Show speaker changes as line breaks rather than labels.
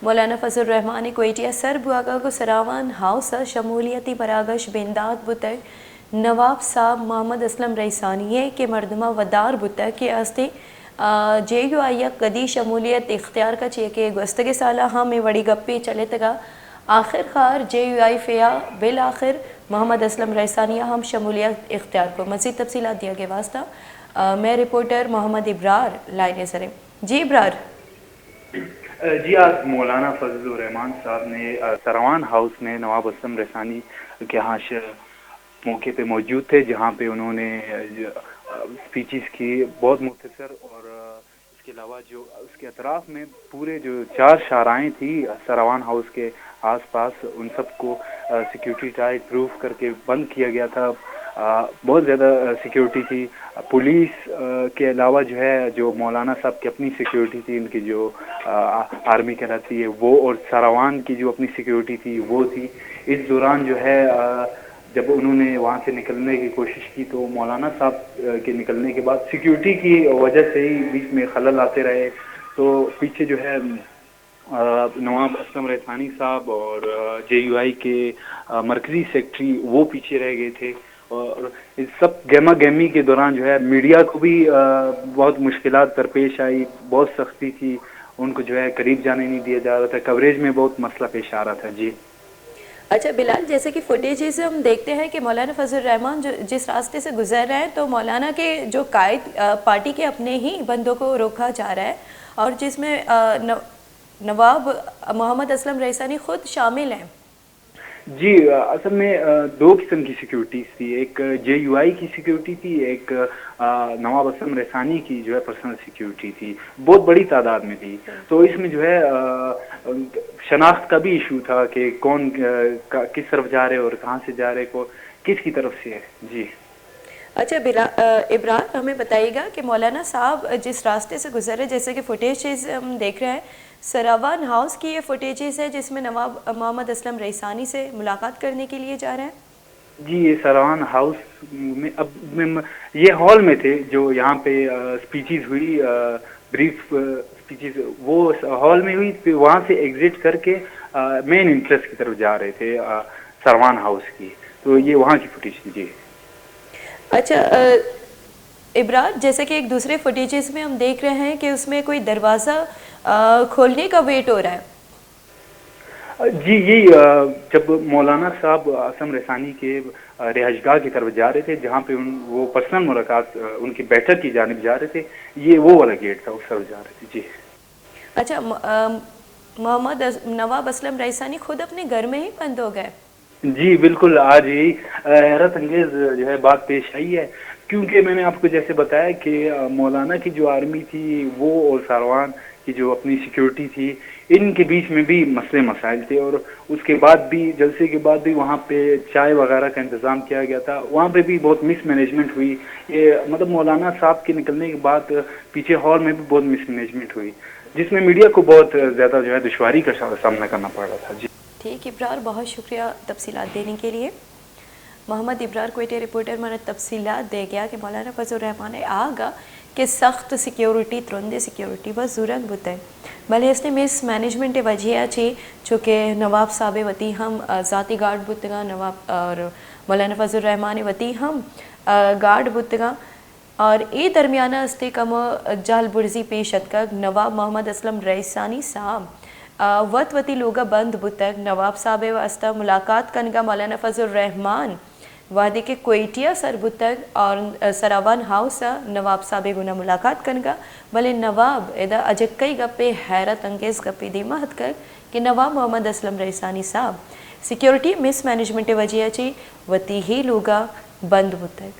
مولانا فضل الرحمان کوئٹیا سر بواگا کو سراوان ہاؤس شمولیتی پراگش بینداد بتگ نواب صاحب محمد اسلم ریسانی کے مردمہ ودار بتگ کے آستے جے یو آئی کدی شمولیت اختیار کا چیکے گستگ سالہ ہاں میں وڑی گپی چلے تگا آخر خار جے یو آئی فیا بالآخر محمد اسلم ریسانیہ ہم شمولیت اختیار کو مزید تفصیلات دیا گیا واسطہ میں رپورٹر محمد ابرار لائن سریں جی ابرار.
جی آج مولانا فضل الرحمان صاحب نے سروان ہاؤس میں نواب اسلم ریسانی کے یہاں موقع پہ موجود تھے جہاں پہ انہوں نے اسپیچز کی بہت مختصر اور اس کے علاوہ جو اس کے اطراف میں پورے جو 4 شاہراہیں تھی سروان ہاؤس کے آس پاس ان سب کو سیکیورٹی ٹائٹ پروف کر کے بند کیا گیا تھا. بہت زیادہ سیکیورٹی تھی. پولیس کے علاوہ جو ہے جو مولانا صاحب کی اپنی سیکیورٹی تھی ان کی جو آرمی کہلاتی ہے وہ اور ساروان کی جو اپنی سیکیورٹی تھی وہ تھی. اس دوران جو ہے جب انہوں نے وہاں سے نکلنے کی کوشش کی تو مولانا صاحب کے نکلنے کے بعد سیکیورٹی کی وجہ سے ہی بیچ میں خلل آتے رہے. تو پیچھے جو ہے نواب اسلم ریسانی صاحب اور جے یو آئی کے مرکزی سیکرٹری وہ پیچھے رہ گئے تھے. اور اس سب گہما گہمی کے دوران جو ہے میڈیا کو بھی بہت مشکلات درپیش آئی. بہت سختی تھی. ان کو جو ہے قریب جانے نہیں دیا جا رہا تھا. کوریج میں بہت مسئلہ پیش آ رہا تھا. جی
اچھا بلال، جیسے کہ فوٹیجز سے ہم دیکھتے ہیں کہ مولانا فضل الرحمان جو جس راستے سے گزر رہے ہیں تو مولانا کے جو قائد پارٹی کے اپنے ہی بندوں کو روکا جا رہا ہے اور جس میں نواب محمد اسلم ریسانی خود شامل ہیں.
جی اصل میں 2 قسم کی سیکیورٹیز تھی. ایک جے یو آئی کی سیکیورٹی تھی, ایک نواب اسلم ریسانی کی جو ہے پرسنل سیکیورٹی تھی. بہت بڑی تعداد میں تھی. تو اس میں جو ہے شناخت کا بھی ایشو تھا کہ کون کس طرف جا رہے اور کہاں سے جا رہے, کو کس کی طرف سے ہے. جی
اچھا ابرار ہمیں بتائیے گا کہ مولانا صاحب جس راستے سے گزر رہے, جیسے کہ فوٹیجز ہم دیکھ رہے ہیں سراوان ہاؤس کی یہ فوٹیجز ہے جس میں نواب محمد اسلم ریسانی سے ملاقات کرنے کے لیے جا رہے ہیں.
جی یہ سروان ہاؤس میں اب یہ ہال میں تھے جو یہاں پہ اسپیچز ہوئی, بریف اسپیچز وہ ہال میں ہوئی. پھر وہاں سے ایگزٹ کر کے مین انٹرسٹ کی طرف جا رہے تھے سروان ہاؤس کی. تو یہ وہاں کی فوٹیج تھی. جی
اچھا ابرار, جیسے کہ ایک دوسرے فوٹیجز میں ہم دیکھ رہے ہیں کہ اس میں کوئی دروازہ کھولنے کا ویٹ ہو رہا ہے.
جی یہ جب مولانا صاحب اسلم ریسانی کے رہائش گاہ کی طرف جا رہے تھے جہاں پہ وہ پرسنل ملاقات ان کی بیٹھک کی جانب جا رہے تھے, یہ وہ والا گیٹ تھا, اس طرف جا رہے تھے. جی
اچھا محمد نواب اسلم ریسانی خود اپنے گھر میں ہی بند ہو گئے.
جی بالکل, آج یہی حیرت انگیز جو ہے بات پیش آئی ہے کیونکہ میں نے آپ کو جیسے بتایا کہ مولانا کی جو آرمی تھی وہ اور ساروان کی جو اپنی سیکیورٹی تھی ان کے بیچ میں بھی مسئلے مسائل تھے. اور اس کے بعد بھی جلسے کے بعد بھی وہاں پہ چائے وغیرہ کا انتظام کیا گیا تھا. وہاں پہ بھی بہت مس مینجمنٹ ہوئی. یہ مطلب مولانا صاحب کے نکلنے کے بعد پیچھے ہال میں بھی بہت مس مینجمنٹ ہوئی جس میں میڈیا کو بہت زیادہ جو ہے دشواری کا سامنا کرنا پڑ رہا تھا. جی
ٹھیک ابرار, بہت شکریہ تفصیلات دینے کے لیے. محمد ابرار کوئٹے رپورٹر میں نے تفصیلات دے گیا کہ مولانا فضل الرحمان آگا کہ سخت سیکیورٹی ترندے سیکیورٹی بس ضرورت بتا ہے بھلے اس نے مس مینجمنٹ وجہ چی چونکہ نواب صاحب وتی ہم ذاتی گارڈ بتگا نواب اور مولانا فضل الرحمان وتی ہم گارڈ بتگا اور ای درمیانہ استے کم جال برزی پیشت کا نواب محمد اسلم ریسانی صاحب وتی لوگا بند بتگ نواب صاحب واسطہ ملاقات کنگا مولانا فضل الرحمان وادی کے کوئٹیا سر بتگ اور سراوان ہاؤس نواب صاحب گنا ملاقات کنگا بلے نواب ادا اجکئی گپے حیرت انگیز گپے دی مہت کر کہ نواب محمد اسلم ریسانی صاحب سیکیورٹی مس مینجمنٹ وجہ چی وتی ہی لوگا بند بتگ.